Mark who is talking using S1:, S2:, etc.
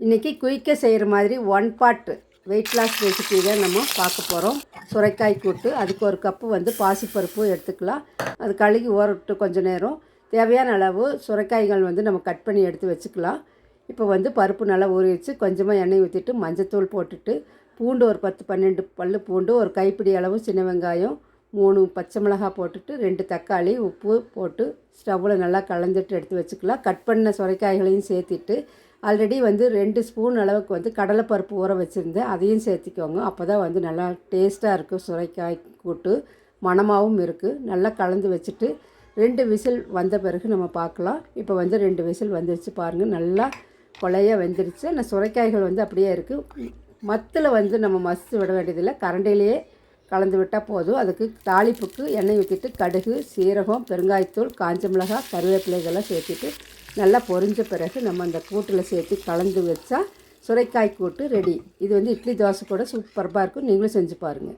S1: இன்றைக்கி குயிக்காக செய்கிற மாதிரி 1 பாட் வெயிட் லாஸ் ரெசிபி தான் நம்ம பார்க்க போகிறோம். சுரைக்காய் கூட்டு. அதுக்கு ஒரு கப்பு வந்து பாசிப்பருப்பு எடுத்துக்கலாம். அது கழுகி ஊறட்டு கொஞ்சம் நேரம். தேவையான அளவு சுரைக்காய்கள் வந்து நம்ம கட் பண்ணி எடுத்து வச்சுக்கலாம். இப்போ வந்து பருப்பு நல்லா ஊறி வச்சு கொஞ்சமாக எண்ணெய் ஊற்றிட்டு மஞ்சத்தூள் போட்டுட்டு பூண்டு ஒரு 10-12 பல் பூண்டு, ஒரு கைப்பிடி அளவு சின்ன வெங்காயம், 3 பச்சை மிளகாய் போட்டுட்டு 2 தக்காளி, உப்பு போட்டு ஸ்டவ்வில் நல்லா கலந்துட்டு எடுத்து வச்சுக்கலாம். கட் பண்ண சுரைக்காய்களையும் சேர்த்திட்டு ஆல்ரெடி வந்து 2 ஸ்பூன் அளவுக்கு வந்து கடலைப்பருப்பு ஊற வச்சுருந்தேன். அதையும் சேர்த்திக்கோங்க. அப்போ தான் வந்து நல்லா டேஸ்ட்டாக இருக்கும். சுரைக்காய் கூட்டு மணமாகவும் இருக்குது. நல்லா கலந்து வச்சுட்டு 2 விசில் வந்த பிறகு நம்ம பார்க்கலாம். இப்போ வந்து 2 விசில் வந்துருச்சு பாருங்கள். நல்லா கொலையாக வெந்துருச்சு. ஆனால் சுரைக்காய்கள் வந்து அப்படியே இருக்குது. மத்தில் வந்து நம்ம மசித்து விட வேண்டியதில்லை. கரண்டிலேயே கலந்து விட்டால் போதும். அதுக்கு தாளிப்புக்கு எண்ணெய் ஊற்றிட்டு கடுகு, சீரகம், பெருங்காயத்தூள், காஞ்ச மிளகாய், கருவேப்பிலை இதெல்லாம் சேர்த்துட்டு நல்லா பொரிஞ்ச பிறகு நம்ம அந்த கூட்டில் சேர்த்து கலந்து வச்சா சுரைக்காய் கூட்டு ரெடி. இது வந்து இட்லி தோசை கூட சூப்பராக இருக்கும். நீங்களும் செஞ்சு பாருங்கள்.